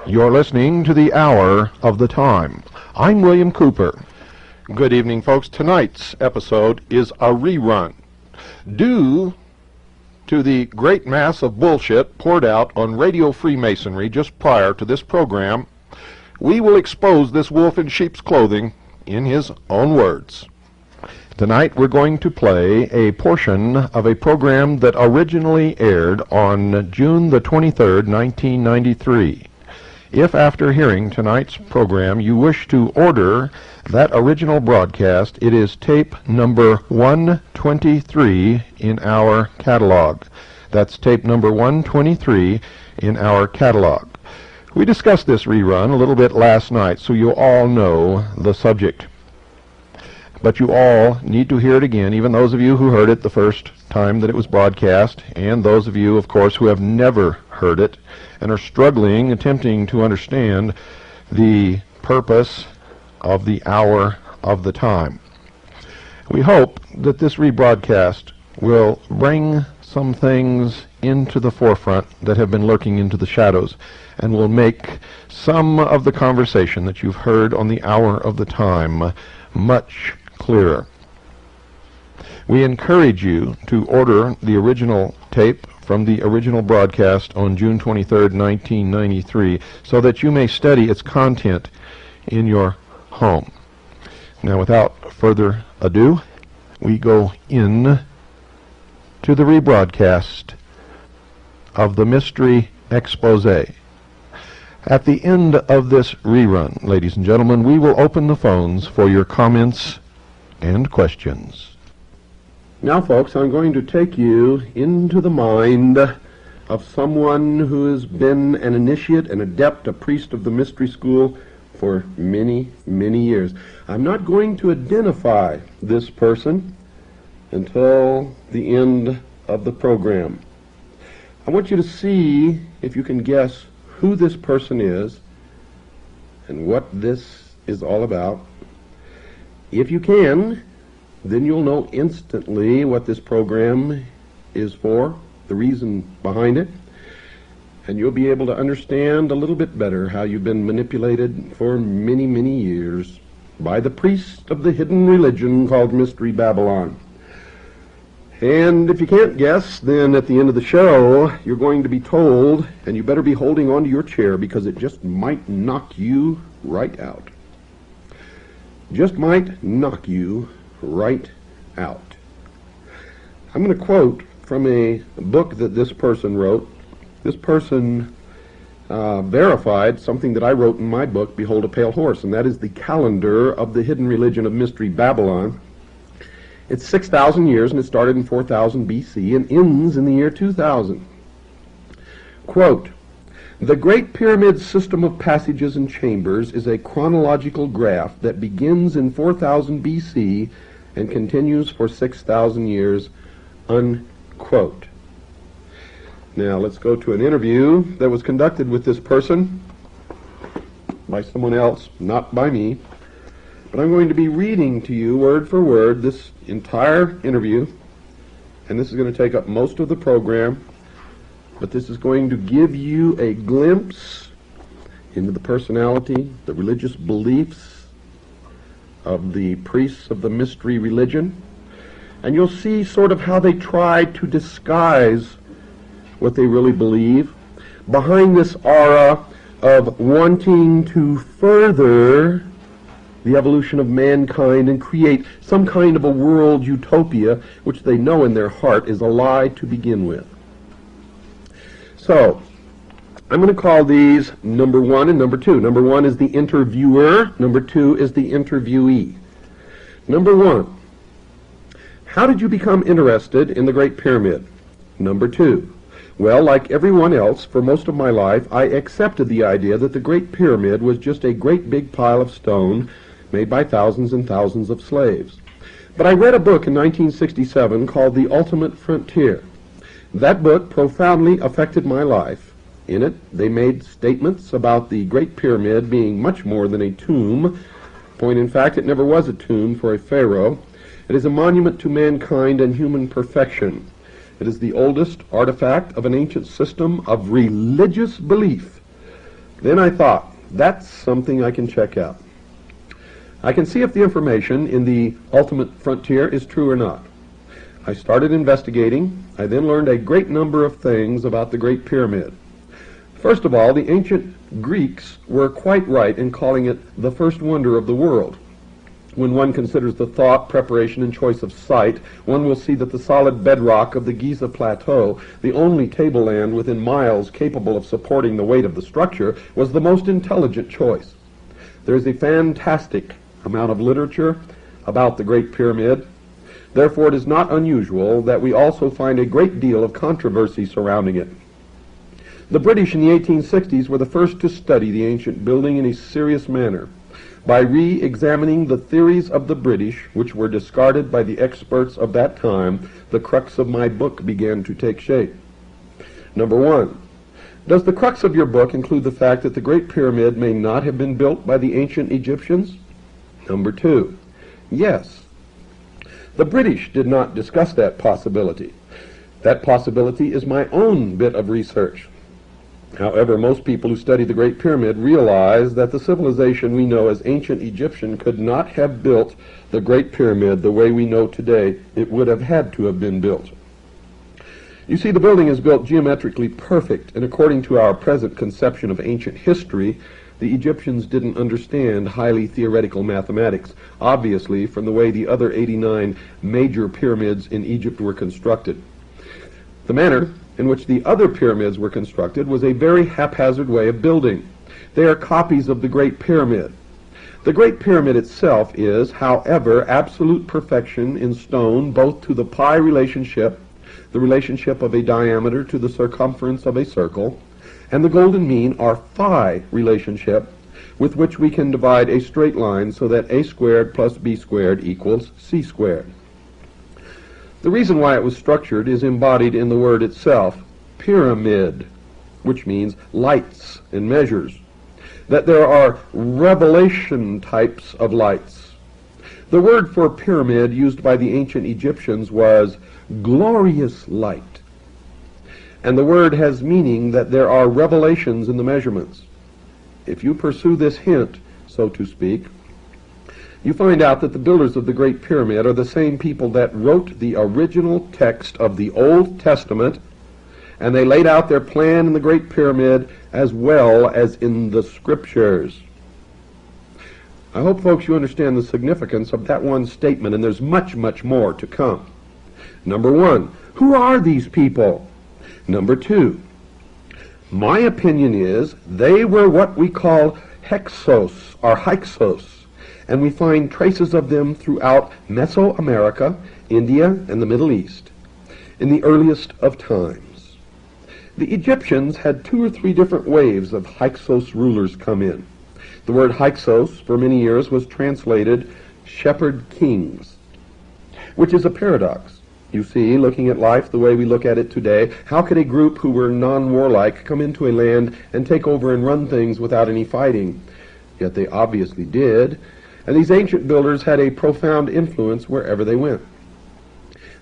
You're listening to the Hour of the Time. I'm William Cooper. Good evening, folks. Tonight's episode is a rerun. Due to the great mass of bullshit poured out on Radio Freemasonry just prior to this program, we will expose this wolf in sheep's clothing in his own words. Tonight we're going to play a portion of a program that originally aired on June the 23rd, 1993. If after hearing tonight's program you wish to order that original broadcast, it is tape number 123 in our catalog. That's tape number 123 in our catalog. We discussed this rerun a little bit last night, so you all know the subject. But you all need to hear it again, even those of you who heard it the first time that it was broadcast, and those of you, of course, who have never heard it and are struggling, attempting to understand the purpose of the Hour of the Time. We hope that this rebroadcast will bring some things into the forefront that have been lurking into the shadows, and will make some of the conversation that you've heard on the Hour of the Time much clearer. We encourage you to order the original tape from the original broadcast on June 23rd, 1993, so that you may study its content in your home. Now, without further ado, we go in to the rebroadcast of the Mystery Exposé. At the end of this rerun, ladies and gentlemen, we will open the phones for your comments and questions. Now, folks, I'm going to take you into the mind of someone who has been an initiate, an adept, a priest of the mystery school for many, many years. I'm not going to identify this person until the end of the program. I want you to see if you can guess who this person is and what this is all about. If you can, then you'll know instantly what this program is for, the reason behind it, and you'll be able to understand a little bit better how you've been manipulated for many, many years by the priest of the hidden religion called Mystery Babylon. And if you can't guess, then at the end of the show, you're going to be told, and you better be holding on to your chair because it just might knock you right out. Just might knock you right out. I'm going to quote from a book that this person wrote. This person verified something that I wrote in my book, Behold a Pale Horse, and that is the calendar of the hidden religion of Mystery Babylon. It's 6,000 years, and it started in 4000 BC and ends in the year 2000. Quote, "The Great Pyramid system of passages and chambers is a chronological graph that begins in 4000 BC and continues for 6,000 years," unquote. Now let's go to an interview that was conducted with this person by someone else, not by me. But I'm going to be reading to you word for word this entire interview, and this is going to take up most of the program, but this is going to give you a glimpse into the personality, the religious beliefs of the priests of the mystery religion, and you'll see sort of how they try to disguise what they really believe behind this aura of wanting to further the evolution of mankind and create some kind of a world utopia, which they know in their heart is a lie to begin with. So, I'm going to call these number 1 and number 2. Number 1 is the interviewer. Number 2 is the interviewee. Number 1, how did you become interested in the Great Pyramid? Number 2, well, like everyone else, for most of my life, I accepted the idea that the Great Pyramid was just a great big pile of stone made by thousands and thousands of slaves. But I read a book in 1967 called The Ultimate Frontier. That book profoundly affected my life. In it, they made statements about the Great Pyramid being much more than a tomb. Point in fact, it never was a tomb for a pharaoh. It is a monument to mankind and human perfection. It is the oldest artifact of an ancient system of religious belief. Then I thought, that's something I can check out. I can see if the information in the Ultimate Frontier is true or not. I started investigating. I then learned a great number of things about the Great Pyramid. First of all, the ancient Greeks were quite right in calling it the first wonder of the world. When one considers the thought, preparation, and choice of site, one will see that the solid bedrock of the Giza Plateau, the only tableland within miles capable of supporting the weight of the structure, was the most intelligent choice. There is a fantastic amount of literature about the Great Pyramid. Therefore, it is not unusual that we also find a great deal of controversy surrounding it. The British in the 1860s were the first to study the ancient building in a serious manner. By re-examining the theories of the British, which were discarded by the experts of that time, the crux of my book began to take shape. Number 1, does the crux of your book include the fact that the Great Pyramid may not have been built by the ancient Egyptians? Number 2, yes. The British did not discuss that possibility. That possibility is my own bit of research. However, most people who study the Great Pyramid realize that the civilization we know as ancient Egyptian could not have built the Great Pyramid the way we know today. It would have had to have been built. You see, the building is built geometrically perfect, and according to our present conception of ancient history, the Egyptians didn't understand highly theoretical mathematics, obviously from the way the other 89 major pyramids in Egypt were constructed. The manner in which the other pyramids were constructed was a very haphazard way of building. They are copies of the Great Pyramid. The Great Pyramid itself is, however, absolute perfection in stone, both to the pi relationship, the relationship of a diameter to the circumference of a circle, and the golden mean, or phi relationship, with which we can divide a straight line so that a squared plus b squared equals c squared. The reason why it was structured is embodied in the word itself, pyramid, which means lights and measures, that there are revelation types of lights. The word for pyramid used by the ancient Egyptians was glorious light, and the word has meaning that there are revelations in the measurements. If you pursue this hint, so to speak, you find out that the builders of the Great Pyramid are the same people that wrote the original text of the Old Testament, and they laid out their plan in the Great Pyramid as well as in the Scriptures. I hope, folks, you understand the significance of that one statement, and there's much, much more to come. Number 1, who are these people? Number 2, my opinion is they were what we call Hyksos, or Hyksos, and we find traces of them throughout Mesoamerica, India, and the Middle East, in the earliest of times. The Egyptians had 2 or 3 different waves of Hyksos rulers come in. The word Hyksos for many years was translated shepherd kings, which is a paradox. You see, looking at life the way we look at it today, how could a group who were non-warlike come into a land and take over and run things without any fighting? Yet they obviously did. And these ancient builders had a profound influence wherever they went.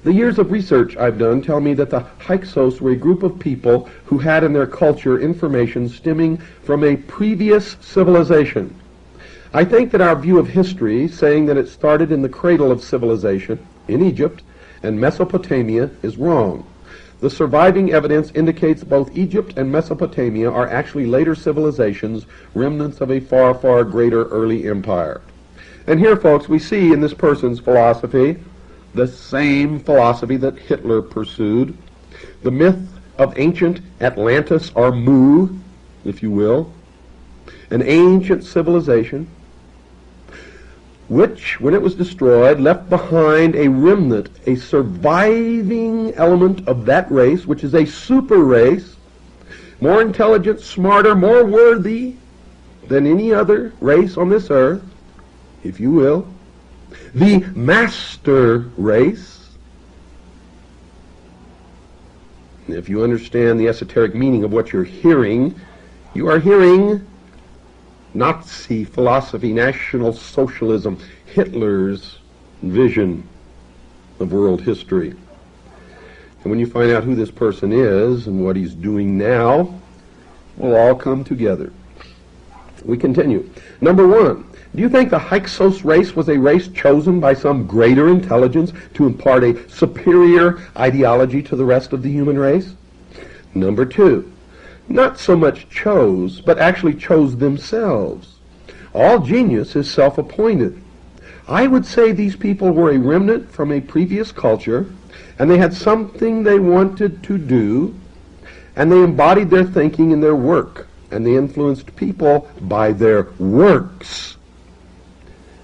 The years of research I've done tell me that the Hyksos were a group of people who had in their culture information stemming from a previous civilization. I think that our view of history, saying that it started in the cradle of civilization, in Egypt and Mesopotamia, is wrong. The surviving evidence indicates both Egypt and Mesopotamia are actually later civilizations, remnants of a far, far greater early empire. And here, folks, we see in this person's philosophy the same philosophy that Hitler pursued. The myth of ancient Atlantis, or Mu, if you will, an ancient civilization, which, when it was destroyed, left behind a remnant, a surviving element of that race, which is a super race, more intelligent, smarter, more worthy than any other race on this earth, if you will, the master race. If you understand the esoteric meaning of what you're hearing, you are hearing Nazi philosophy, National Socialism, Hitler's vision of world history. And when you find out who this person is and what he's doing now, we'll all come together. We continue. Number one, do you think the Hyksos race was a race chosen by some greater intelligence to impart a superior ideology to the rest of the human race? Number two, not so much chose, but actually chose themselves. All genius is self-appointed. I would say these people were a remnant from a previous culture, and they had something they wanted to do, and they embodied their thinking in their work, and they influenced people by their works.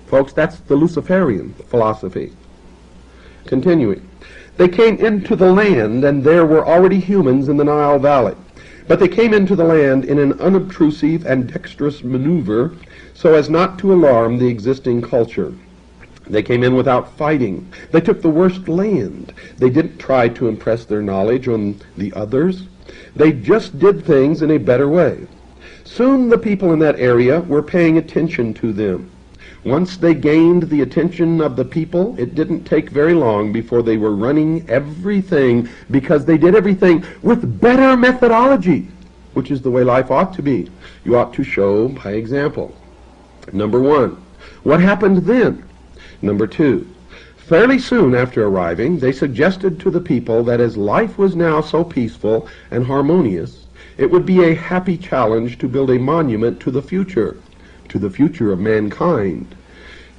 Folks, that's the Luciferian philosophy. Continuing. They came into the land, and there were already humans in the Nile Valley. But they came into the land in an unobtrusive and dexterous maneuver so as not to alarm the existing culture. They came in without fighting. They took the worst land. They didn't try to impress their knowledge on the others. They just did things in a better way. Soon the people in that area were paying attention to them. Once they gained the attention of the people, it didn't take very long before they were running everything, because they did everything with better methodology, which is the way life ought to be. You ought to show by example. Number one, what happened then? Number two, fairly soon after arriving, they suggested to the people that as life was now so peaceful and harmonious, it would be a happy challenge to build a monument to the future of mankind.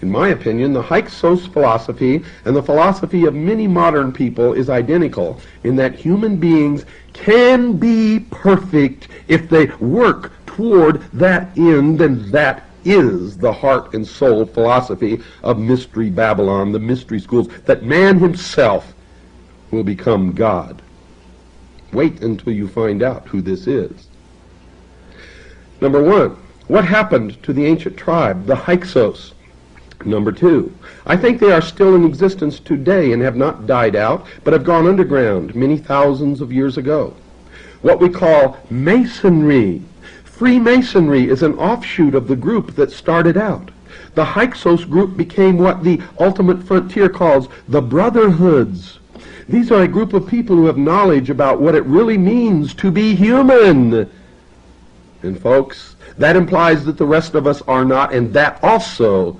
In my opinion, the Hyksos philosophy and the philosophy of many modern people is identical in that human beings can be perfect if they work toward that end, and that is the heart and soul philosophy of Mystery Babylon, the mystery schools, that man himself will become God. Wait until you find out who this is. Number one, what happened to the ancient tribe, the Hyksos? Number two, I think they are still in existence today and have not died out, but have gone underground many thousands of years ago. What we call Masonry. Freemasonry is an offshoot of the group that started out. The Hyksos group became what the ultimate frontier calls the Brotherhoods. These are a group of people who have knowledge about what it really means to be human. And folks, that implies that the rest of us are not, and that also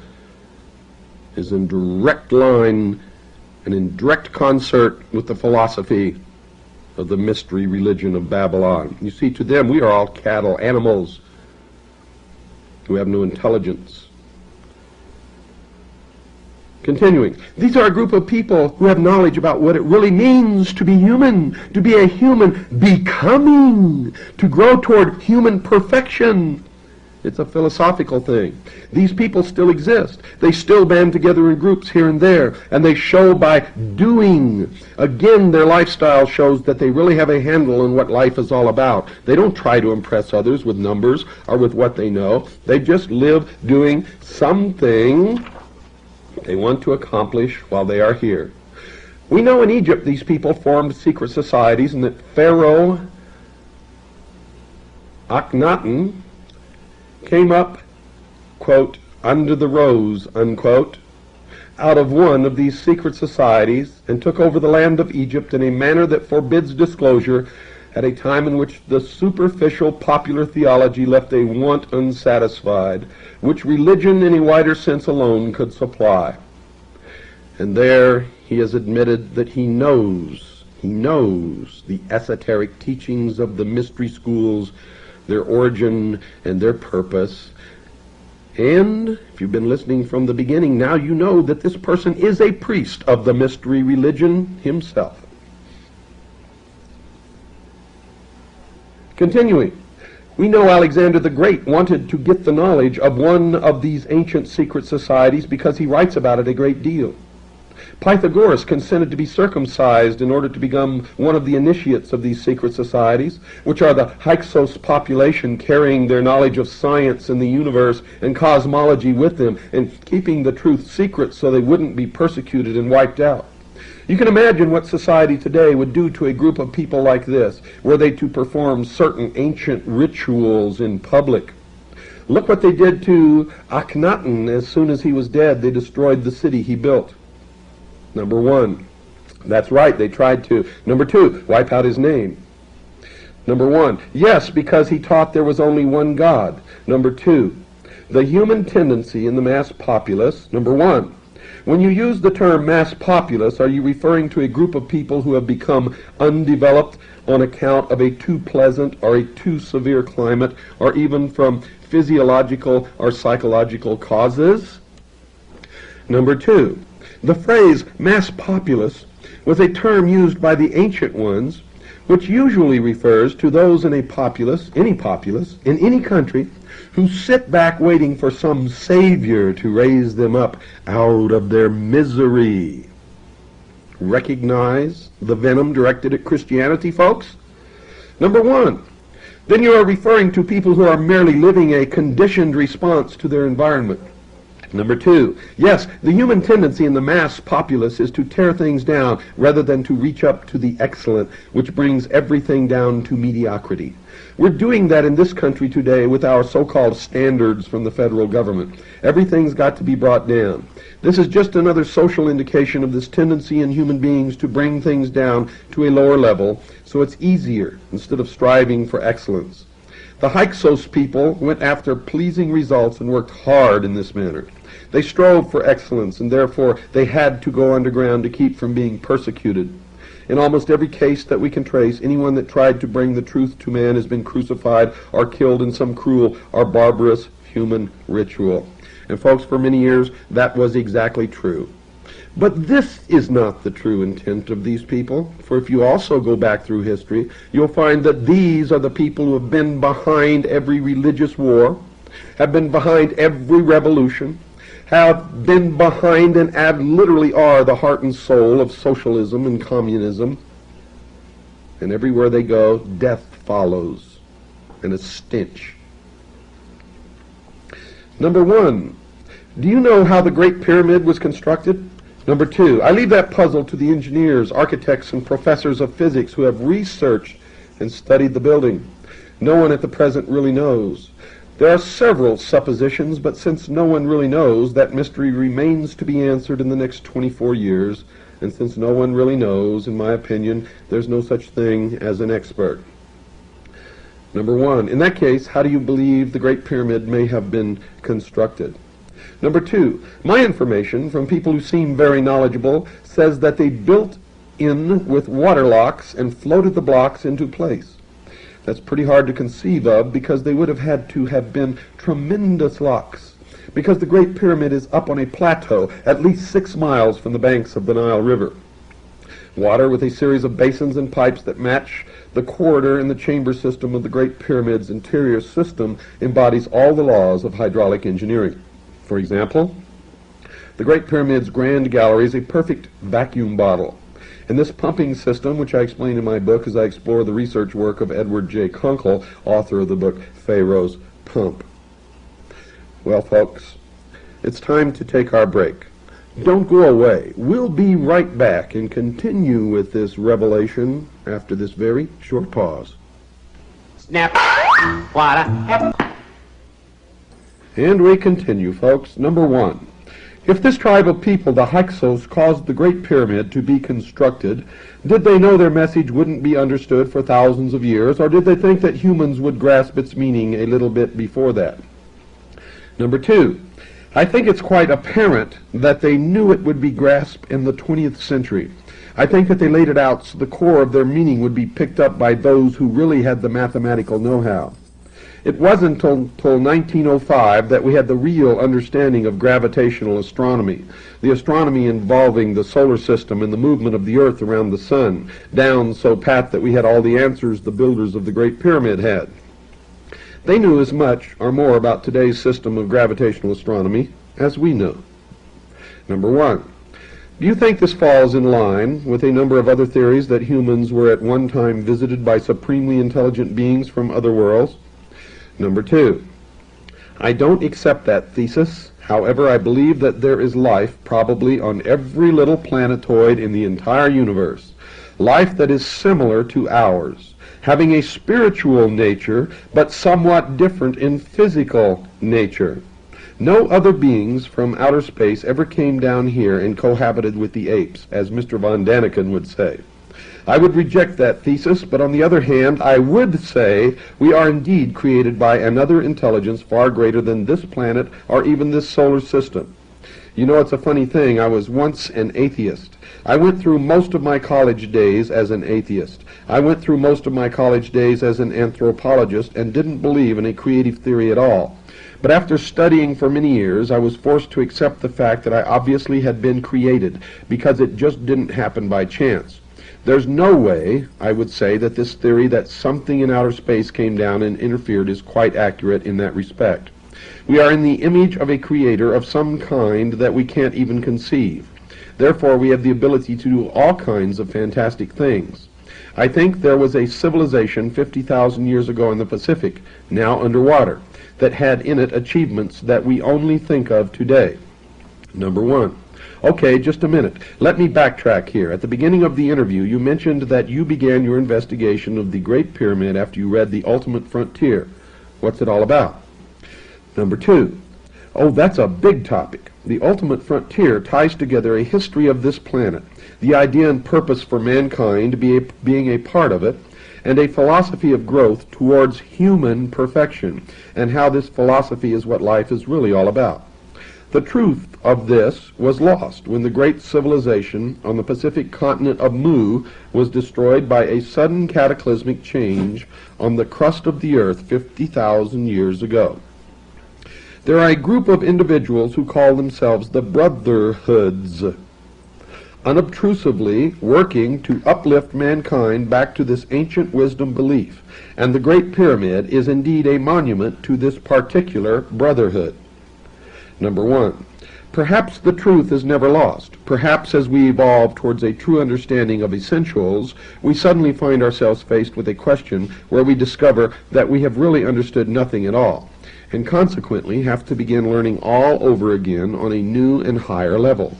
is in direct line and in direct concert with the philosophy of the mystery religion of Babylon. You see, to them we are all cattle, animals who have no intelligence. Continuing, these are a group of people who have knowledge about what it really means to be human, to be a human becoming, to grow toward human perfection. It's a philosophical thing. These people still exist. They still band together in groups here and there, and they show by doing. Again, their lifestyle shows that they really have a handle on what life is all about. They don't try to impress others with numbers or with what they know. They just live doing something they want to accomplish while they are here. We know in Egypt these people formed secret societies, and that Pharaoh Akhenaten came up, quote, under the rose, unquote, out of one of these secret societies, and took over the land of Egypt in a manner that forbids disclosure at a time in which the superficial popular theology left a want unsatisfied, which religion in a wider sense alone could supply. And there he has admitted that he knows the esoteric teachings of the mystery schools, their origin and their purpose. And if you've been listening from the beginning, now you know that this person is a priest of the mystery religion himself. Continuing, We know Alexander the Great wanted to get the knowledge of one of these ancient secret societies because he writes about it a great deal. Pythagoras consented to be circumcised in order to become one of the initiates of these secret societies, which are the Hyksos population carrying their knowledge of science and the universe and cosmology with them and keeping the truth secret so they wouldn't be persecuted and wiped out. You can imagine what society today would do to a group of people like this, were they to perform certain ancient rituals in public. Look what they did to Akhenaten. As soon as he was dead, they destroyed the city he built. Number one. That's right, they tried to. Number two, wipe out his name. Number one, yes, because he taught there was only one God. Number two, the human tendency in the mass populace. Number one, when you use the term mass populace, are you referring to a group of people who have become undeveloped on account of a too pleasant or a too severe climate, or even from physiological or psychological causes? Number two, the phrase mass populace was a term used by the ancient ones, which usually refers to those in a populace, in any country, who sit back waiting for some savior to raise them up out of their misery. Recognize the venom directed at Christianity, folks? Number one, then you are referring to people who are merely living a conditioned response to their environment. Number two, yes, the human tendency in the mass populace is to tear things down rather than to reach up to the excellent, which brings everything down to mediocrity. We're doing that in this country today with our so-called standards from the federal government. Everything's got to be brought down. This is just another social indication of this tendency in human beings to bring things down to a lower level so it's easier instead of striving for excellence. The Hyksos people went after pleasing results and worked hard in this manner. They strove for excellence, and therefore they had to go underground to keep from being persecuted. In almost every case that we can trace, anyone that tried to bring the truth to man has been crucified or killed in some cruel or barbarous human ritual. And folks, for many years, that was exactly true. But this is not the true intent of these people, for if you also go back through history, you'll find that these are the people who have been behind every religious war, have been behind every revolution, have been behind and literally are the heart and soul of socialism and communism. And everywhere they go, death follows, and a stench. Number one, do you know how the Great Pyramid was constructed? Number two, I leave that puzzle to the engineers, architects, and professors of physics who have researched and studied the building. No one at the present really knows. There are several suppositions, but since no one really knows, that mystery remains to be answered in the next 24 years, and since no one really knows, in my opinion, there's no such thing as an expert. Number one, in that case, how do you believe the Great Pyramid may have been constructed? Number two, my information from people who seem very knowledgeable says that they built in with water locks and floated the blocks into place. That's pretty hard to conceive of because they would have had to have been tremendous locks, because the Great Pyramid is up on a plateau at least 6 miles from the banks of the Nile River. Water with a series of basins and pipes that match the corridor in the chamber system of the Great Pyramid's interior system embodies all the laws of hydraulic engineering. For example, the Great Pyramid's Grand Gallery is a perfect vacuum bottle. And this pumping system, which I explain in my book as I explore the research work of Edward J. Kunkel, author of the book Pharaoh's Pump. Well, folks, it's time to take our break. Don't go away. We'll be right back and continue with this revelation after this very short pause. Snap. Water. And we continue, folks. Number one. If this tribe of people, the Hyksos, caused the Great Pyramid to be constructed, did they know their message wouldn't be understood for thousands of years, or did they think that humans would grasp its meaning a little bit before that? Number two, I think it's quite apparent that they knew it would be grasped in the 20th century. I think that they laid it out so the core of their meaning would be picked up by those who really had the mathematical know-how. It wasn't until 1905 that we had the real understanding of gravitational astronomy, the astronomy involving the solar system and the movement of the Earth around the sun, down so pat that we had all the answers the builders of the Great Pyramid had. They knew as much or more about today's system of gravitational astronomy as we know. Number one, do you think this falls in line with a number of other theories that humans were at one time visited by supremely intelligent beings from other worlds? Number two, I don't accept that thesis. However, I believe that there is life probably on every little planetoid in the entire universe. Life that is similar to ours, having a spiritual nature, but somewhat different in physical nature. No other beings from outer space ever came down here and cohabited with the apes, as Mr. von Daniken would say. I would reject that thesis, but on the other hand, I would say we are indeed created by another intelligence far greater than this planet or even this solar system. You know, it's a funny thing. I was once an atheist. I went through most of my college days as an atheist. I went through most of my college days as an anthropologist and didn't believe in a creative theory at all. But after studying for many years, I was forced to accept the fact that I obviously had been created, because it just didn't happen by chance. There's no way, I would say, that this theory that something in outer space came down and interfered is quite accurate in that respect. We are in the image of a creator of some kind that we can't even conceive. Therefore, we have the ability to do all kinds of fantastic things. I think there was a civilization 50,000 years ago in the Pacific, now underwater, that had in it achievements that we only think of today. Number one. Okay, just a minute. Let me backtrack here. At the beginning of the interview, you mentioned that you began your investigation of the Great Pyramid after you read The Ultimate Frontier. What's it all about? Number two. Oh, that's a big topic. The Ultimate Frontier ties together a history of this planet, the idea and purpose for mankind being a part of it, and a philosophy of growth towards human perfection, and how this philosophy is what life is really all about. The truth of this was lost when the great civilization on the Pacific continent of Mu was destroyed by a sudden cataclysmic change on the crust of the earth 50,000 years ago. There are a group of individuals who call themselves the Brotherhoods, unobtrusively working to uplift mankind back to this ancient wisdom belief, and the Great Pyramid is indeed a monument to this particular brotherhood. Number one, perhaps the truth is never lost. Perhaps as we evolve towards a true understanding of essentials, we suddenly find ourselves faced with a question where we discover that we have really understood nothing at all, and consequently have to begin learning all over again on a new and higher level.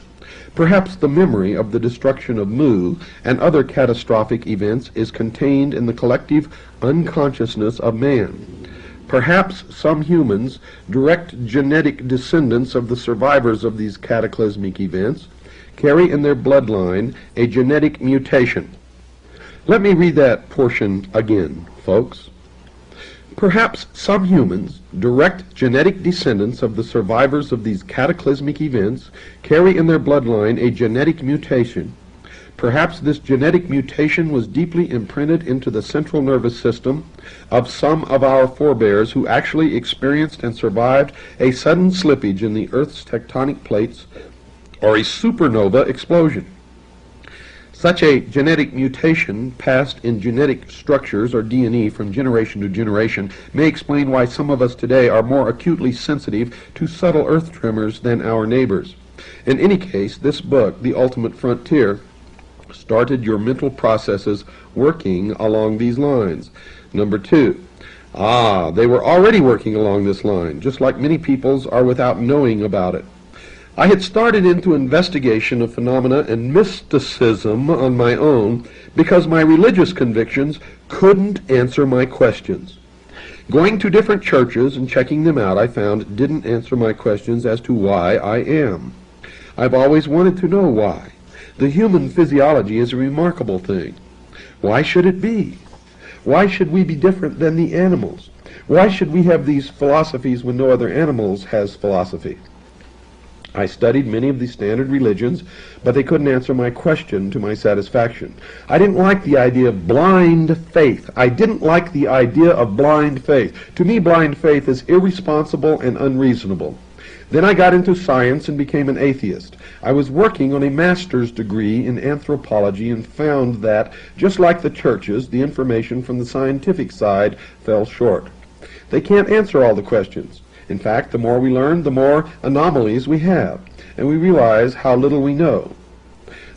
Perhaps the memory of the destruction of Mu and other catastrophic events is contained in the collective unconsciousness of man. Perhaps some humans, direct genetic descendants of the survivors of these cataclysmic events, carry in their bloodline a genetic mutation. Let me read that portion again, folks. Perhaps some humans, direct genetic descendants of the survivors of these cataclysmic events, carry in their bloodline a genetic mutation. Perhaps this genetic mutation was deeply imprinted into the central nervous system of some of our forebears who actually experienced and survived a sudden slippage in the Earth's tectonic plates or a supernova explosion. Such a genetic mutation passed in genetic structures or DNA from generation to generation may explain why some of us today are more acutely sensitive to subtle earth tremors than our neighbors. In any case, this book, The Ultimate Frontier, started your mental processes working along these lines. Number two, they were already working along this line, just like many peoples are without knowing about it. I had started into investigation of phenomena and mysticism on my own because my religious convictions couldn't answer my questions. Going to different churches and checking them out, I found didn't answer my questions as to why I am. I've always wanted to know why. The human physiology is a remarkable thing. Why should it be? Why should we be different than the animals? Why should we have these philosophies when no other animals has philosophy? I studied many of the standard religions, but they couldn't answer my question to my satisfaction. I didn't like the idea of blind faith. I didn't like the idea of blind faith. To me, blind faith is irresponsible and unreasonable. Then I got into science and became an atheist. I was working on a master's degree in anthropology and found that, just like the churches, the information from the scientific side fell short. They can't answer all the questions. In fact, the more we learn, the more anomalies we have, and we realize how little we know.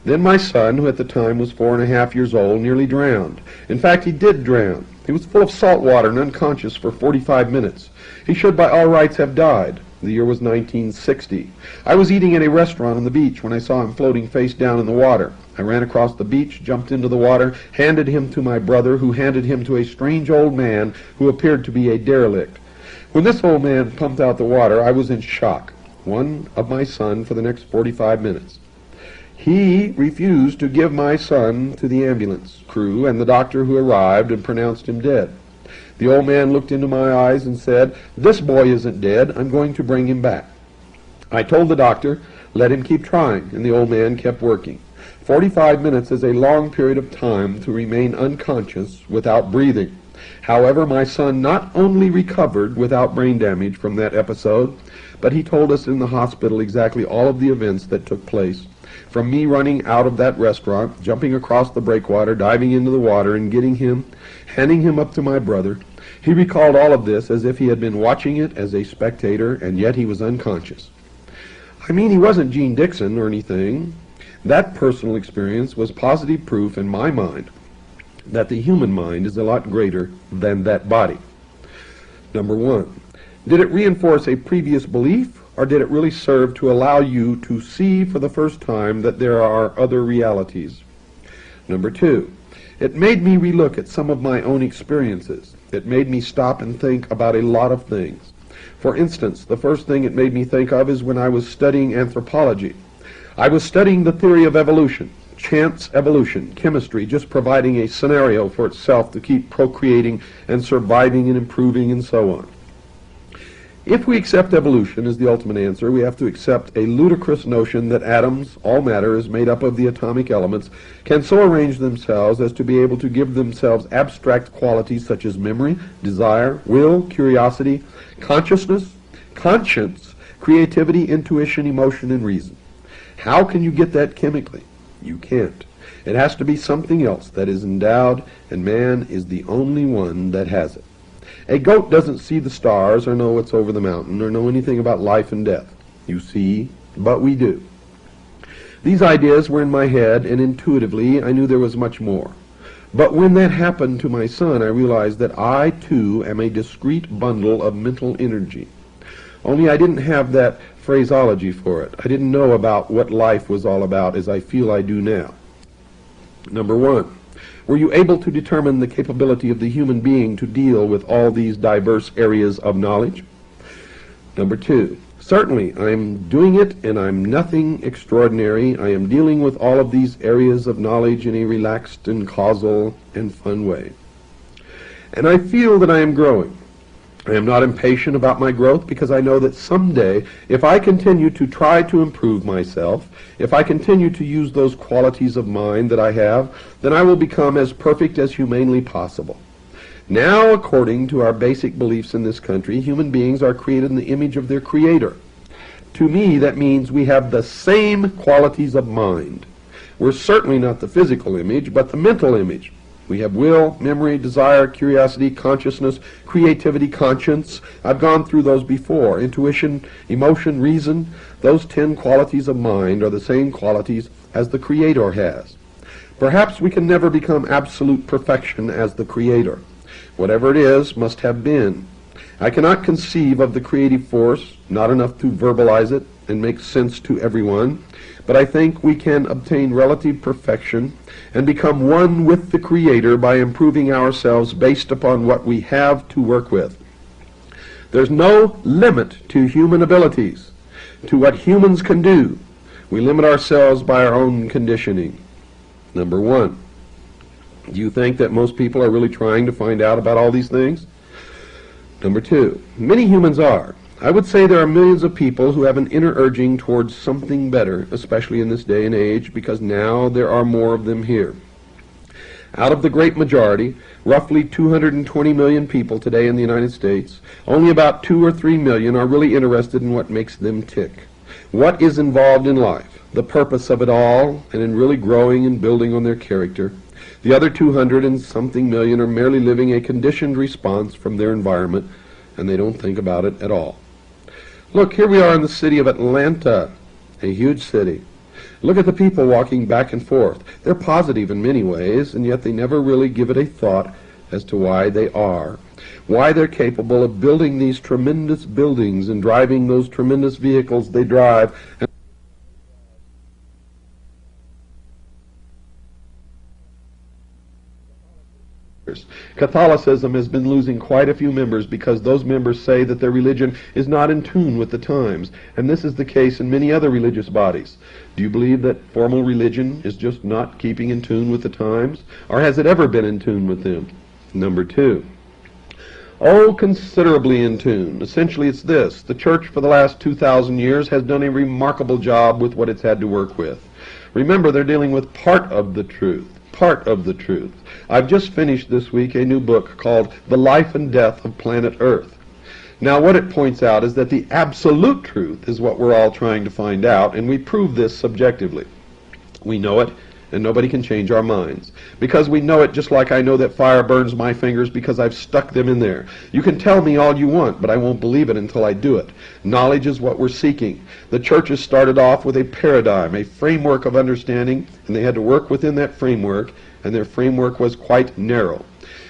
Then my son, who at the time was 4.5 years old, nearly drowned. In fact, he did drown. He was full of salt water and unconscious for 45 minutes. He should by all rights have died. The year was 1960. I was eating at a restaurant on the beach when I saw him floating face down in the water. I ran across the beach, jumped into the water, handed him to my brother, who handed him to a strange old man who appeared to be a derelict. When this old man pumped out the water, I was in shock, one of my son, for the next 45 minutes. He refused to give my son to the ambulance crew and the doctor who arrived and pronounced him dead. The old man looked into my eyes and said, "This boy isn't dead. I'm going to bring him back." I told the doctor, "Let him keep trying," and the old man kept working. 45 minutes is a long period of time to remain unconscious without breathing. However, my son not only recovered without brain damage from that episode, but he told us in the hospital exactly all of the events that took place. From me running out of that restaurant, jumping across the breakwater, diving into the water, and getting him, handing him up to my brother. He recalled all of this as if he had been watching it as a spectator, and yet he was unconscious. I mean, he wasn't Gene Dixon or anything. That personal experience was positive proof in my mind that the human mind is a lot greater than that body. Number one, did it reinforce a previous belief, or did it really serve to allow you to see for the first time that there are other realities? Number two, it made me relook at some of my own experiences. It made me stop and think about a lot of things. For instance, the first thing it made me think of is when I was studying anthropology. I was studying the theory of evolution, chance evolution, chemistry just providing a scenario for itself to keep procreating and surviving and improving and so on. If we accept evolution as the ultimate answer, we have to accept a ludicrous notion that atoms, all matter, is made up of the atomic elements, can so arrange themselves as to be able to give themselves abstract qualities such as memory, desire, will, curiosity, consciousness, conscience, creativity, intuition, emotion, and reason. How can you get that chemically? You can't. It has to be something else that is endowed, and man is the only one that has it. A goat doesn't see the stars or know what's over the mountain or know anything about life and death. You see, but we do. These ideas were in my head, and intuitively I knew there was much more. But when that happened to my son, I realized that I, too, am a discrete bundle of mental energy. Only I didn't have that phraseology for it. I didn't know about what life was all about as I feel I do now. Number one, were you able to determine the capability of the human being to deal with all these diverse areas of knowledge? Number two, certainly I am doing it, and I'm nothing extraordinary. I am dealing with all of these areas of knowledge in a relaxed and causal and fun way. And I feel that I am growing. I am not impatient about my growth because I know that someday, if I continue to try to improve myself, if I continue to use those qualities of mind that I have, then I will become as perfect as humanly possible. Now, according to our basic beliefs in this country, human beings are created in the image of their Creator. To me, that means we have the same qualities of mind. We're certainly not the physical image, but the mental image. We have will, memory, desire, curiosity, consciousness, creativity, conscience. I've gone through those before. Intuition, emotion, reason. Those 10 qualities of mind are the same qualities as the Creator has. Perhaps we can never become absolute perfection as the Creator. Whatever it is must have been. I cannot conceive of the creative force, not enough to verbalize it and make sense to everyone, but I think we can obtain relative perfection and become one with the Creator by improving ourselves based upon what we have to work with. There's no limit to human abilities, to what humans can do. We limit ourselves by our own conditioning. Number one, do you think that most people are really trying to find out about all these things? Number two, many humans are. I would say there are millions of people who have an inner urging towards something better, especially in this day and age, because now there are more of them here. Out of the great majority, roughly 220 million people today in the United States, only about 2 or 3 million are really interested in what makes them tick. What is involved in life, the purpose of it all, and in really growing and building on their character. The other 200 and something million are merely living a conditioned response from their environment, and they don't think about it at all. Look, here we are in the city of Atlanta, a huge city. Look at the people walking back and forth. They're positive in many ways, and yet they never really give it a thought as to why they are, why they're capable of building these tremendous buildings and driving those tremendous vehicles they drive. Catholicism has been losing quite a few members because those members say that their religion is not in tune with the times, and this is the case in many other religious bodies. Do you believe that formal religion is just not keeping in tune with the times, or has it ever been in tune with them? Number two. Oh, considerably in tune. Essentially it's this: the church for the last 2,000 years has done a remarkable job with what it's had to work with. Remember, they're dealing with part of the truth. Part of the truth. I've just finished this week a new book called The Life and Death of Planet Earth. Now what it points out is that the absolute truth is what we're all trying to find out, and we prove this subjectively. We know it, and nobody can change our minds. Because we know it, just like I know that fire burns my fingers because I've stuck them in there. You can tell me all you want, but I won't believe it until I do it. Knowledge is what we're seeking. The churches started off with a paradigm, a framework of understanding, and they had to work within that framework, and their framework was quite narrow.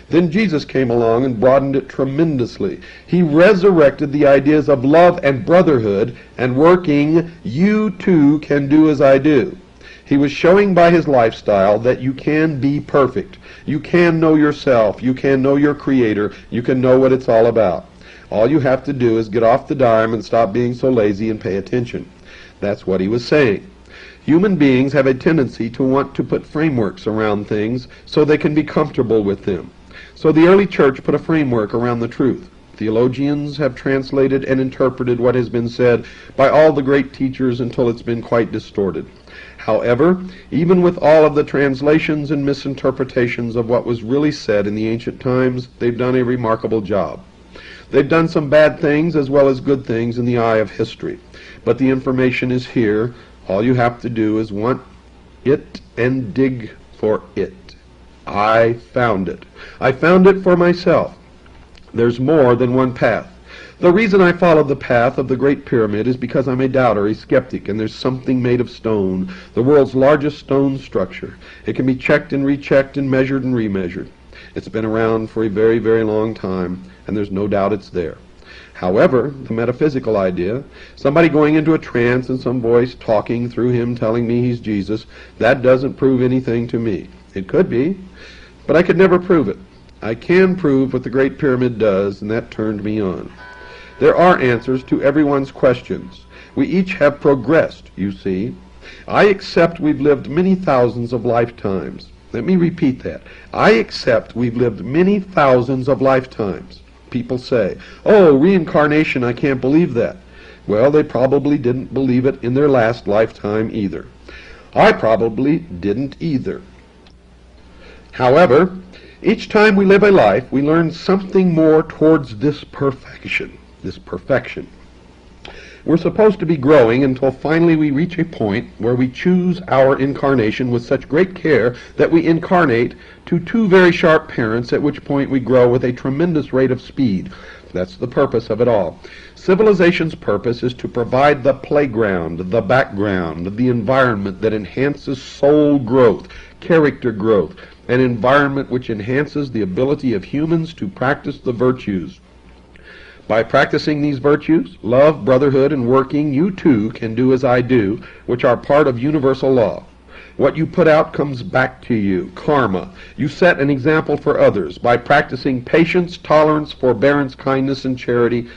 Then Jesus came along and broadened it tremendously. He resurrected the ideas of love and brotherhood, and working, you too can do as I do. He was showing by his lifestyle that you can be perfect. You can know yourself. You can know your Creator. You can know what it's all about. All you have to do is get off the dime and stop being so lazy and pay attention. That's what he was saying. Human beings have a tendency to want to put frameworks around things so they can be comfortable with them. So the early church put a framework around the truth. Theologians have translated and interpreted what has been said by all the great teachers until it's been quite distorted. However, even with all of the translations and misinterpretations of what was really said in the ancient times, they've done a remarkable job. They've done some bad things as well as good things in the eye of history. But the information is here. All you have to do is want it and dig for it. I found it. I found it for myself. There's more than one path. The reason I followed the path of the Great Pyramid is because I'm a doubter, a skeptic, and there's something made of stone, the world's largest stone structure. It can be checked and rechecked and measured and remeasured. It's been around for a very, very long time, and there's no doubt it's there. However, the metaphysical idea, somebody going into a trance and some voice talking through him telling me he's Jesus, that doesn't prove anything to me. It could be, but I could never prove it. I can prove what the Great Pyramid does, and that turned me on. There are answers to everyone's questions. We each have progressed, you see. I accept we've lived many thousands of lifetimes. Let me repeat that. I accept we've lived many thousands of lifetimes. People say, oh, reincarnation, I can't believe that. Well, they probably didn't believe it in their last lifetime either. I probably didn't either. However, each time we live a life, we learn something more towards this perfection. We're supposed to be growing until finally we reach a point where we choose our incarnation with such great care that we incarnate to two very sharp parents, at which point we grow with a tremendous rate of speed. That's the purpose of it all. Civilization's purpose is to provide the playground, the background, the environment that enhances soul growth, character growth, an environment which enhances the ability of humans to practice the virtues. By practicing these virtues, love, brotherhood, and working, you too can do as I do, which are part of universal law. What you put out comes back to you, karma. You set an example for others by practicing patience, tolerance, forbearance, kindness, and charity.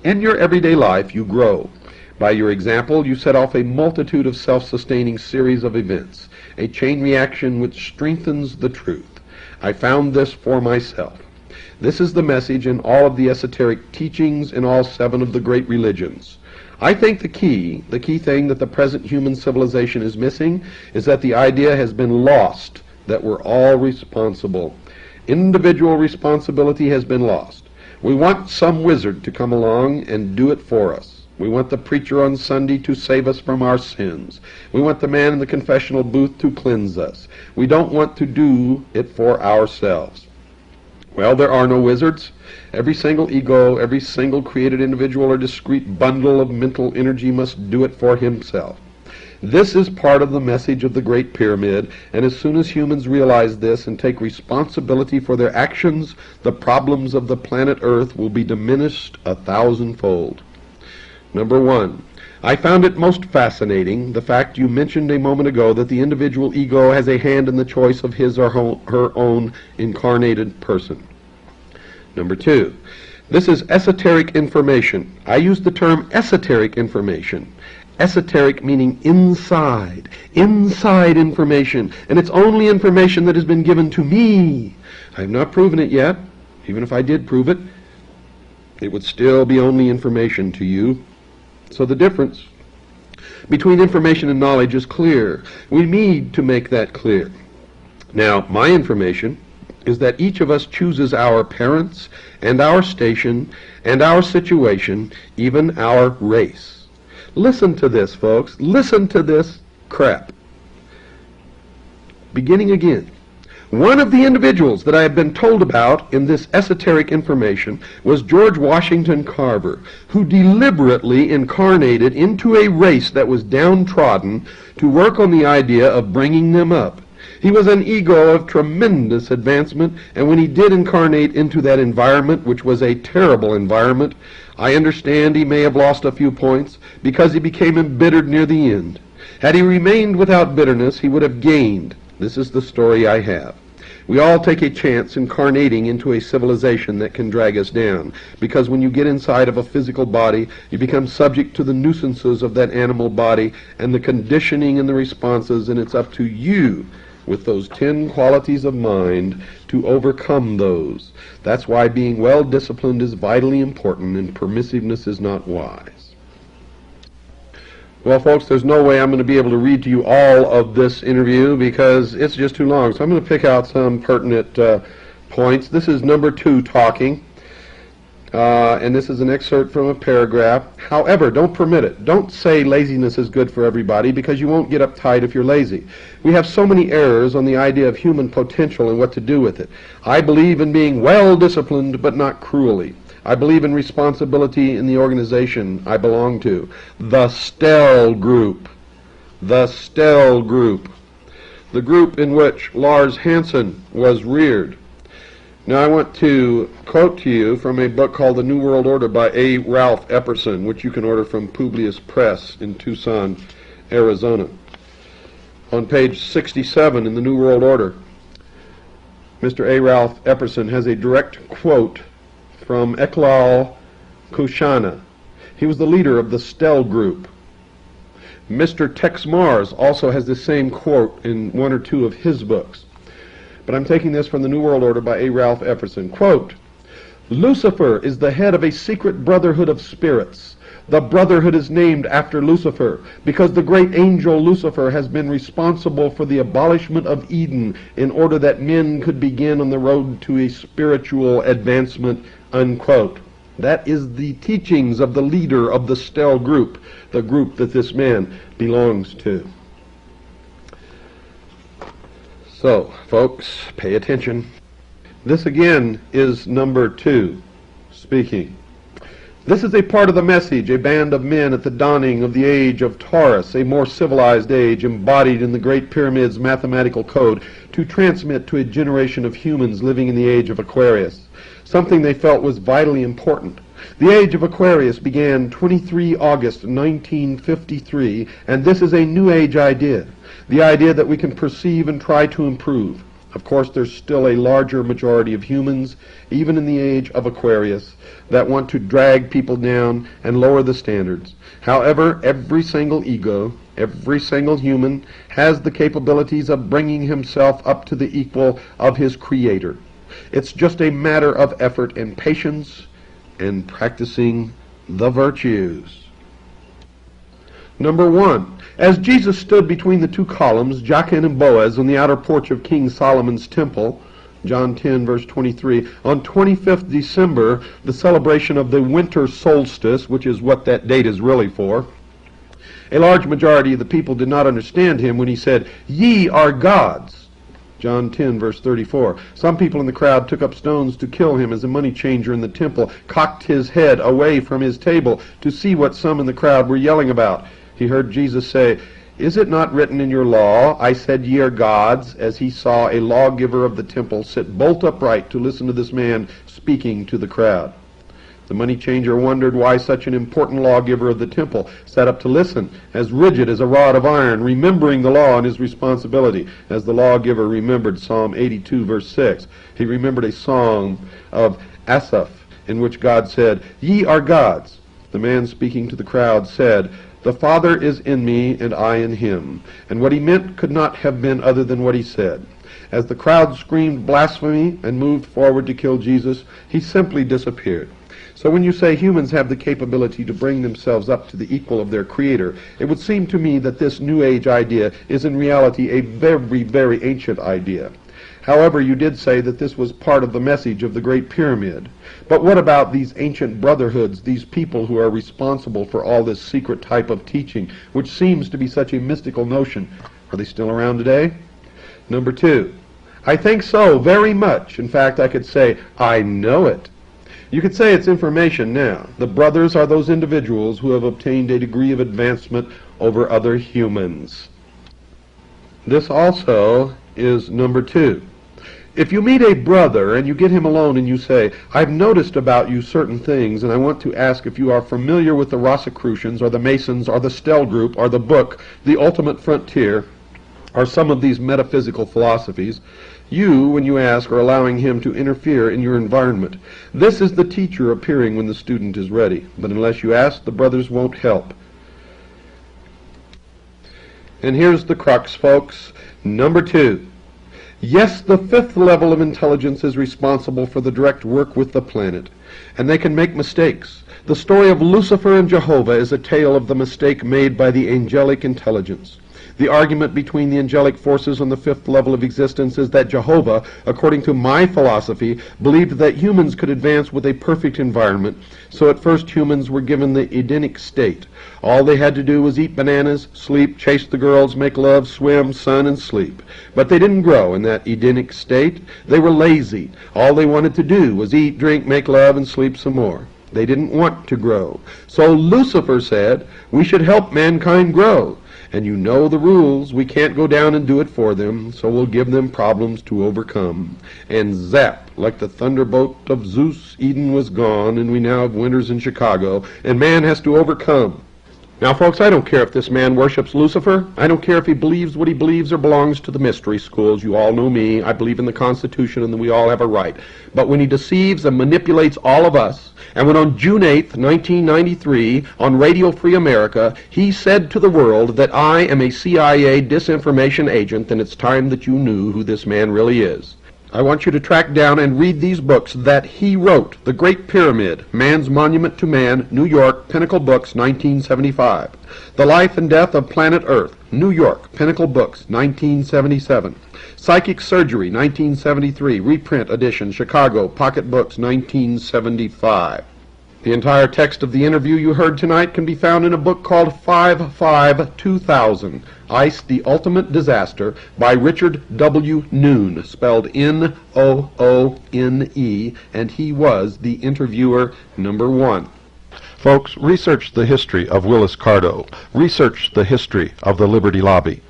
In your everyday life, you grow. By your example, you set off a multitude of self-sustaining series of events, a chain reaction which strengthens the truth. I found this for myself. This is the message in all of the esoteric teachings in all 7 of the great religions. I think the key thing that the present human civilization is missing is that the idea has been lost that we're all responsible. Individual responsibility has been lost. We want some wizard to come along and do it for us. We want the preacher on Sunday to save us from our sins. We want the man in the confessional booth to cleanse us. We don't want to do it for ourselves. Well, there are no wizards. Every single ego, every single created individual or discrete bundle of mental energy must do it for himself. This is part of the message of the Great Pyramid, and as soon as humans realize this and take responsibility for their actions, the problems of the planet Earth will be diminished 1,000-fold. Number one, I found it most fascinating, the fact you mentioned a moment ago that the individual ego has a hand in the choice of his or her own incarnated person. Number two, this is esoteric information. I use the term esoteric information. Esoteric meaning inside information, and it's only information that has been given to me. I have not proven it yet. Even if I did prove it, it would still be only information to you. So the difference between information and knowledge is clear. We need to make that clear. Now, my information is that each of us chooses our parents and our station and our situation, even our race. Listen to this, folks. Listen to this crap. Beginning again. One of the individuals that I have been told about in this esoteric information was George Washington Carver, who deliberately incarnated into a race that was downtrodden to work on the idea of bringing them up. He was an ego of tremendous advancement, and when he did incarnate into that environment, which was a terrible environment, I understand he may have lost a few points because he became embittered near the end. Had he remained without bitterness, he would have gained. This is the story I have. We all take a chance incarnating into a civilization that can drag us down, because when you get inside of a physical body, you become subject to the nuisances of that animal body and the conditioning and the responses, and it's up to you with those 10 qualities of mind to overcome those. That's why being well disciplined is vitally important and permissiveness is not wise. Well, folks, there's no way I'm going to be able to read to you all of this interview because it's just too long. So I'm going to pick out some pertinent points. This is number 2 talking. And this is an excerpt from a paragraph. However, don't permit it. Don't say laziness is good for everybody because you won't get uptight if you're lazy. We have so many errors on the idea of human potential and what to do with it. I believe in being well disciplined but not cruelly. I believe in responsibility in the organization I belong to. The Stell Group. The Stell Group. The group in which Lars Hansen was reared. Now I want to quote to you from a book called The New World Order by A. Ralph Epperson, which you can order from Publius Press in Tucson, Arizona. On page 67 in The New World Order, Mr. A. Ralph Epperson has a direct quote from Eklal Kushana. He was the leader of the Stell Group. Mr. Tex Mars also has the same quote in one or two of his books. But I'm taking this from The New World Order by A. Ralph Epperson. Quote, Lucifer is the head of a secret brotherhood of spirits. The brotherhood is named after Lucifer because the great angel Lucifer has been responsible for the abolishment of Eden in order that men could begin on the road to a spiritual advancement, unquote. That is the teachings of the leader of the Stell Group, the group that this man belongs to. So, folks, pay attention. This again is number 2 speaking. This is a part of the message, a band of men at the dawning of the age of Taurus, a more civilized age embodied in the Great Pyramid's mathematical code, to transmit to a generation of humans living in the age of Aquarius, something they felt was vitally important. The age of Aquarius began 23 August 1953, and this is a New Age idea. The idea that we can perceive and try to improve. Of course, there's still a larger majority of humans, even in the age of Aquarius, that want to drag people down and lower the standards. However, every single ego, every single human, has the capabilities of bringing himself up to the equal of his Creator. It's just a matter of effort and patience and practicing the virtues. Number 1. As Jesus stood between the two columns, Jachin and Boaz, on the outer porch of King Solomon's temple, John 10, verse 23. On 25th December, the celebration of the winter solstice, which is what that date is really for, a large majority of the people did not understand him when he said, "Ye are gods." John 10, verse 34. Some people in the crowd took up stones to kill him as a money changer in the temple cocked his head away from his table to see what some in the crowd were yelling about. He heard Jesus say, "Is it not written in your law, I said ye are gods," as he saw a lawgiver of the temple sit bolt upright to listen to this man speaking to the crowd. The money changer wondered why such an important lawgiver of the temple sat up to listen, as rigid as a rod of iron, remembering the law and his responsibility, as the lawgiver remembered Psalm 82, verse 6. He remembered a song of Asaph, in which God said, "Ye are gods." The man speaking to the crowd said, "The Father is in me, and I in him." And what he meant could not have been other than what he said. As the crowd screamed blasphemy and moved forward to kill Jesus, he simply disappeared. So when you say humans have the capability to bring themselves up to the equal of their Creator, it would seem to me that this New Age idea is in reality a very, very ancient idea. However, you did say that this was part of the message of the Great Pyramid. But what about these ancient brotherhoods, these people who are responsible for all this secret type of teaching, which seems to be such a mystical notion? Are they still around today? Number 2, I think so, very much. In fact, I could say, I know it. You could say it's information now. The brothers are those individuals who have obtained a degree of advancement over other humans. This also is number 2. If you meet a brother and you get him alone and you say, "I've noticed about you certain things, and I want to ask if you are familiar with the Rosicrucians or the Masons or the Stell Group or the book, The Ultimate Frontier, or some of these metaphysical philosophies," you, when you ask, are allowing him to interfere in your environment. This is the teacher appearing when the student is ready. But unless you ask, the brothers won't help. And here's the crux, folks. Number 2. Yes, the 5th level of intelligence is responsible for the direct work with the planet, and they can make mistakes. The story of Lucifer and Jehovah is a tale of the mistake made by the angelic intelligence. The argument between the angelic forces on the 5th level of existence is that Jehovah, according to my philosophy, believed that humans could advance with a perfect environment, so at first humans were given the Edenic state. All they had to do was eat bananas, sleep, chase the girls, make love, swim, sun, and sleep. But they didn't grow in that Edenic state. They were lazy. All they wanted to do was eat, drink, make love, and sleep some more. They didn't want to grow. So Lucifer said, we should help mankind grow. And you know the rules. We can't go down and do it for them, so we'll give them problems to overcome. And zap, like the thunderbolt of Zeus, Eden was gone, and we now have winters in Chicago, and man has to overcome. Now, folks, I don't care if this man worships Lucifer. I don't care if he believes what he believes or belongs to the mystery schools. You all know me. I believe in the Constitution and that we all have a right. But when he deceives and manipulates all of us, and when on June 8th, 1993, on Radio Free America, he said to the world that I am a CIA disinformation agent, then it's time that you knew who this man really is. I want you to track down and read these books that he wrote. The Great Pyramid, Man's Monument to Man, New York, Pinnacle Books, 1975. The Life and Death of Planet Earth, New York, Pinnacle Books, 1977. Psychic Surgery, 1973, reprint edition, Chicago, Pocket Books, 1975. The entire text of the interview you heard tonight can be found in a book called 5/5/2000, Ice, the Ultimate Disaster, by Richard W. Noone, spelled Noone, and he was the interviewer number 1. Folks, research the history of Willis Carto. Research the history of the Liberty Lobby.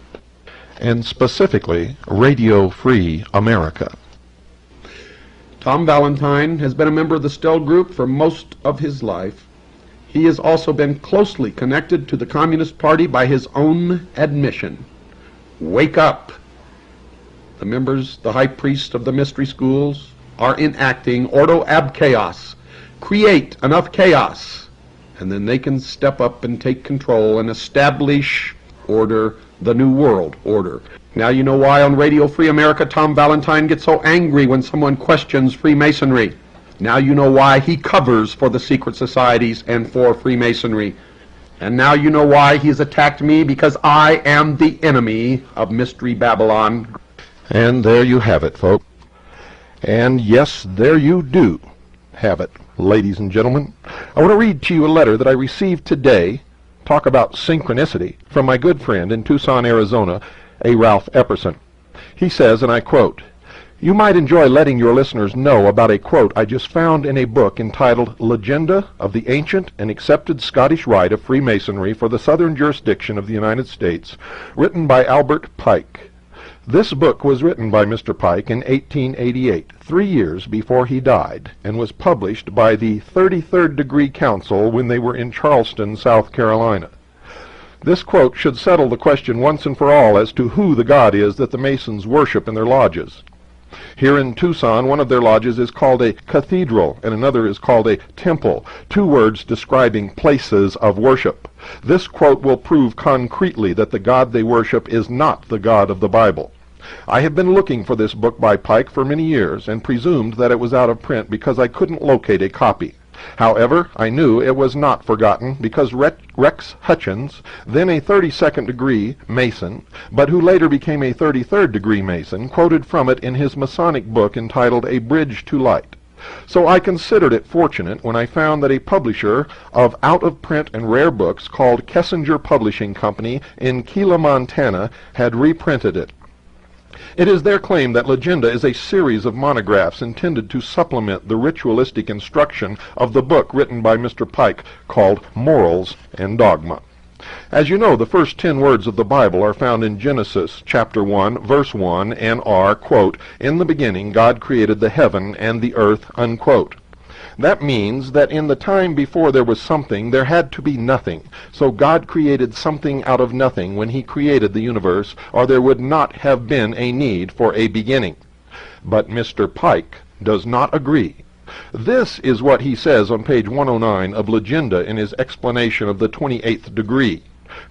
And specifically, Radio Free America. Tom Valentine has been a member of the Stell Group for most of his life. He has also been closely connected to the Communist Party by his own admission. Wake up! The members, the high priests of the mystery schools, are enacting ordo ab chaos. Create enough chaos, and then they can step up and take control and establish order, the New World Order. Now you know why on Radio Free America Tom Valentine gets so angry when someone questions Freemasonry. Now you know why he covers for the secret societies and for Freemasonry. And now you know why he's attacked me, because I am the enemy of Mystery Babylon. And there you have it, folks. And yes, there you do have it, ladies and gentlemen. I want to read to you a letter that I received today, talk about synchronicity, from my good friend in Tucson, Arizona, A. Ralph Epperson. He says, and I quote, "You might enjoy letting your listeners know about a quote I just found in a book entitled Legenda of the Ancient and Accepted Scottish Rite of Freemasonry for the Southern Jurisdiction of the United States, written by Albert Pike. This book was written by Mr. Pike in 1888, 3 years before he died, and was published by the 33rd Degree Council when they were in Charleston, South Carolina. This quote should settle the question once and for all as to who the God is that the Masons worship in their lodges. Here in Tucson, one of their lodges is called a cathedral, and another is called a temple, 2 words describing places of worship. This quote will prove concretely that the God they worship is not the God of the Bible. I have been looking for this book by Pike for many years, and presumed that it was out of print because I couldn't locate a copy. However, I knew it was not forgotten because Rex Hutchins, then a 32nd degree Mason, but who later became a 33rd degree Mason, quoted from it in his Masonic book entitled A Bridge to Light. So I considered it fortunate when I found that a publisher of out-of-print and rare books called Kessinger Publishing Company in Keela, Montana, had reprinted it. It is their claim that Legenda is a series of monographs intended to supplement the ritualistic instruction of the book written by Mr. Pike called Morals and Dogma. As you know, the first 10 words of the Bible are found in Genesis chapter 1, verse 1, and are, quote, "In the beginning God created the heaven and the earth," unquote. That means that in the time before there was something, there had to be nothing. So God created something out of nothing when he created the universe, or there would not have been a need for a beginning. But Mr. Pike does not agree. This is what he says on page 109 of Legenda in his explanation of the 28th degree.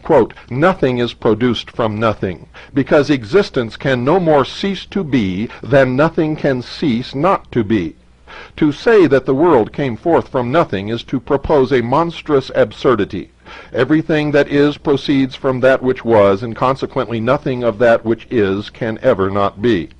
Quote, "Nothing is produced from nothing, because existence can no more cease to be than nothing can cease not to be. To say that the world came forth from nothing is to propose a monstrous absurdity. Everything that is proceeds from that which was, and consequently nothing of that which is can ever not be."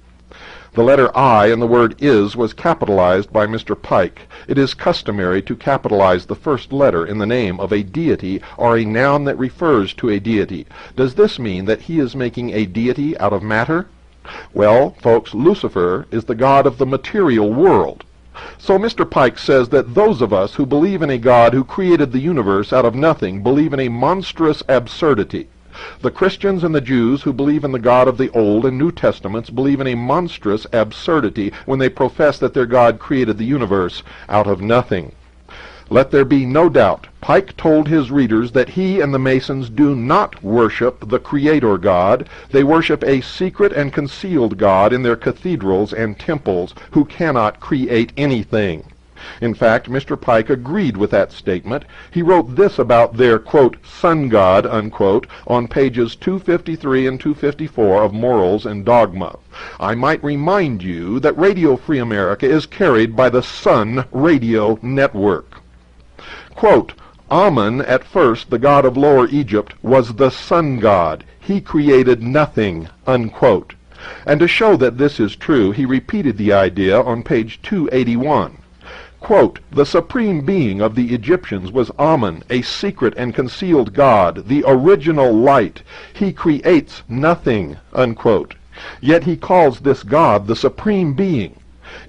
The letter I in the word is was capitalized by Mr. Pike. It is customary to capitalize the first letter in the name of a deity or a noun that refers to a deity. Does this mean that he is making a deity out of matter? Well, folks, Lucifer is the god of the material world. So Mr. Pike says that those of us who believe in a God who created the universe out of nothing believe in a monstrous absurdity. The Christians and the Jews who believe in the God of the Old and New Testaments believe in a monstrous absurdity when they profess that their God created the universe out of nothing. Let there be no doubt, Pike told his readers that he and the Masons do not worship the Creator God. They worship a secret and concealed God in their cathedrals and temples who cannot create anything. In fact, Mr. Pike agreed with that statement. He wrote this about their, quote, sun god, unquote, on pages 253 and 254 of Morals and Dogma. I might remind you that Radio Free America is carried by the Sun Radio Network. Quote, Amun, at first the god of Lower Egypt, was the sun god. He created nothing, unquote. And to show that this is true, he repeated the idea on page 281. Quote, the supreme being of the Egyptians was Amun, a secret and concealed god, the original light. He creates nothing, unquote. Yet he calls this god the supreme being.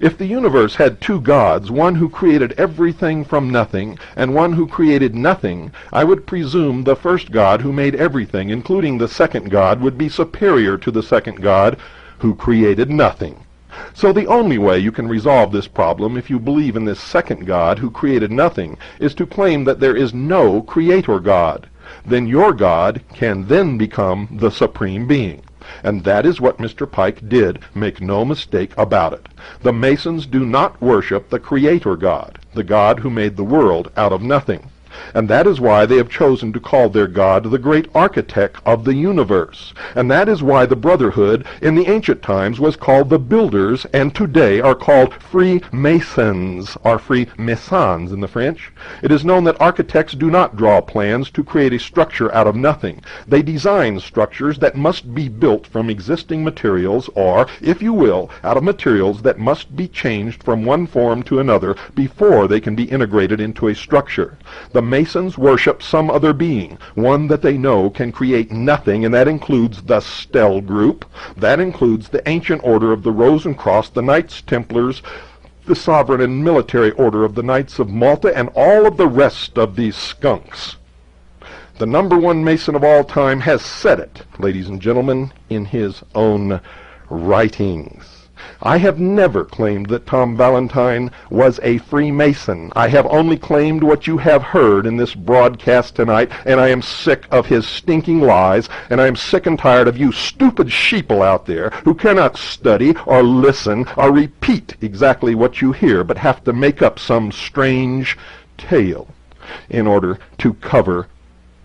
If the universe had 2 gods, one who created everything from nothing, and one who created nothing, I would presume the first God who made everything, including the second God, would be superior to the second God who created nothing. So the only way you can resolve this problem, if you believe in this second God who created nothing, is to claim that there is no Creator God. Then your God can then become the supreme being. And that is what Mr. Pike did. Make no mistake about it. The Masons do not worship the Creator God, the God who made the world out of nothing. And that is why they have chosen to call their God the great architect of the universe. And that is why the Brotherhood in the ancient times was called the Builders, and today are called Freemasons, or Freemasons in the French. It is known that architects do not draw plans to create a structure out of nothing. They design structures that must be built from existing materials, or, if you will, out of materials that must be changed from one form to another before they can be integrated into a structure. The Masons worship some other being, one that they know can create nothing, and that includes the Stell group. That includes the ancient order of the Rose and Cross, the Knights Templars, the sovereign and military order of the Knights of Malta, and all of the rest of these skunks. The number one Mason of all time has said it, ladies and gentlemen, in his own writings. I have never claimed that Tom Valentine was a Freemason. I have only claimed what you have heard in this broadcast tonight, and I am sick of his stinking lies, and I am sick and tired of you stupid sheeple out there who cannot study or listen or repeat exactly what you hear, but have to make up some strange tale in order to cover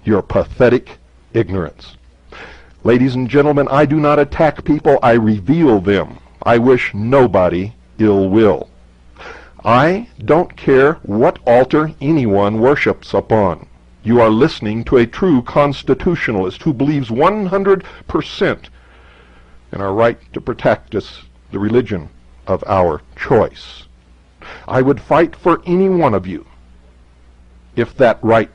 your pathetic ignorance. Ladies and gentlemen, I do not attack people, I reveal them. I wish nobody ill will. I don't care what altar anyone worships upon. You are listening to a true constitutionalist who believes 100% in our right to practice the religion of our choice. I would fight for any one of you if that right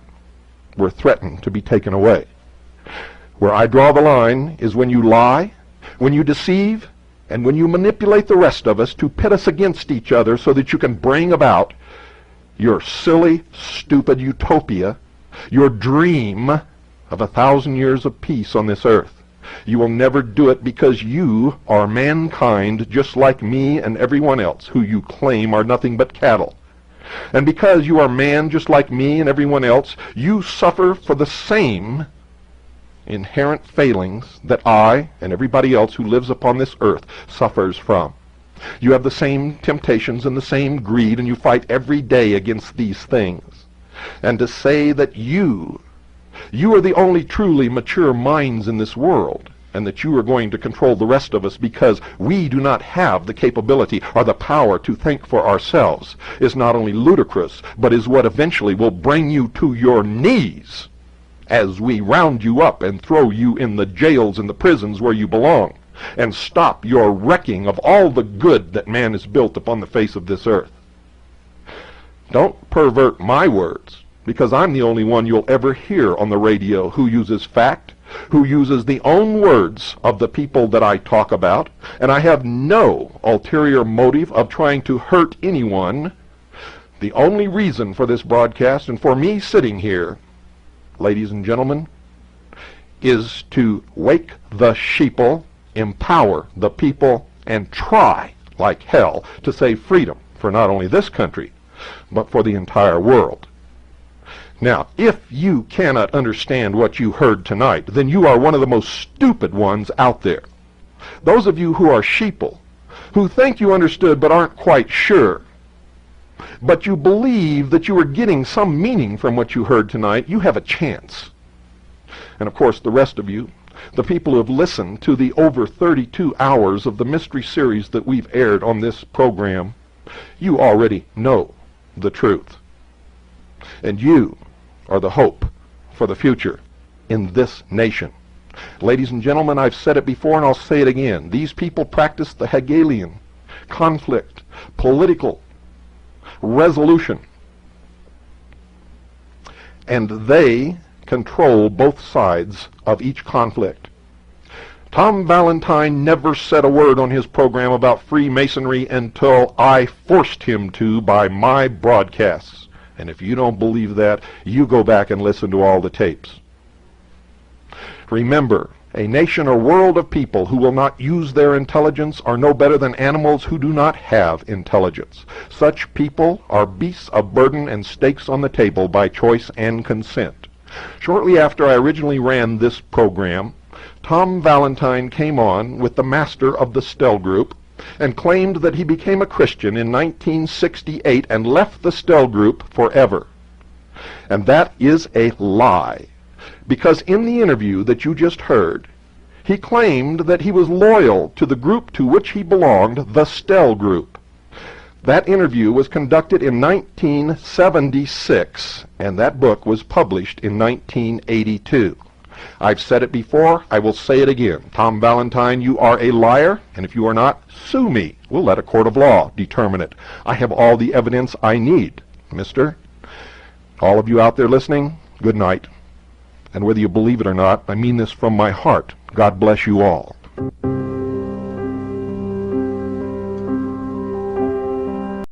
were threatened to be taken away. Where I draw the line is when you lie, when you deceive, and when you manipulate the rest of us to pit us against each other so that you can bring about your silly, stupid utopia, your dream of 1,000 years of peace on this earth. You will never do it because you are mankind just like me and everyone else who you claim are nothing but cattle. And because you are man just like me and everyone else, you suffer for the same inherent failings that I and everybody else who lives upon this earth suffers from. You have the same temptations and the same greed, and you fight every day against these things. And to say that you are the only truly mature minds in this world, and that you are going to control the rest of us because we do not have the capability or the power to think for ourselves, is not only ludicrous, but is what eventually will bring you to your knees as we round you up and throw you in the jails and the prisons where you belong, and stop your wrecking of all the good that man has built upon the face of this earth. Don't pervert my words, because I'm the only one you'll ever hear on the radio who uses fact, who uses the own words of the people that I talk about, and I have no ulterior motive of trying to hurt anyone. The only reason for this broadcast and for me sitting here, ladies and gentlemen, is to wake the sheeple, empower the people, and try, like hell, to save freedom for not only this country, but for the entire world. Now, if you cannot understand what you heard tonight, then you are one of the most stupid ones out there. Those of you who are sheeple, who think you understood but aren't quite sure, but you believe that you are getting some meaning from what you heard tonight, you have a chance. And of course, the rest of you, the people who have listened to the over 32 hours of the mystery series that we've aired on this program, you already know the truth. And you are the hope for the future in this nation. Ladies and gentlemen, I've said it before and I'll say it again. These people practice the Hegelian conflict, political resolution, and they control both sides of each conflict. Tom Valentine never said a word on his program about Freemasonry until I forced him to by my broadcasts. And if you don't believe that, you go back and listen to all the tapes. Remember, a nation or world of people who will not use their intelligence are no better than animals who do not have intelligence. Such people are beasts of burden and stakes on the table by choice and consent. Shortly after I originally ran this program, Tom Valentine came on with the master of the Stell Group and claimed that he became a Christian in 1968 and left the Stell Group forever. And that is a lie. Because in the interview that you just heard, he claimed that he was loyal to the group to which he belonged, the Stell Group. That interview was conducted in 1976, and that book was published in 1982. I've said it before, I will say it again. Tom Valentine, you are a liar, and if you are not, sue me. We'll let a court of law determine it. I have all the evidence I need, mister. All of you out there listening, good night. And whether you believe it or not, I mean this from my heart. God bless you all.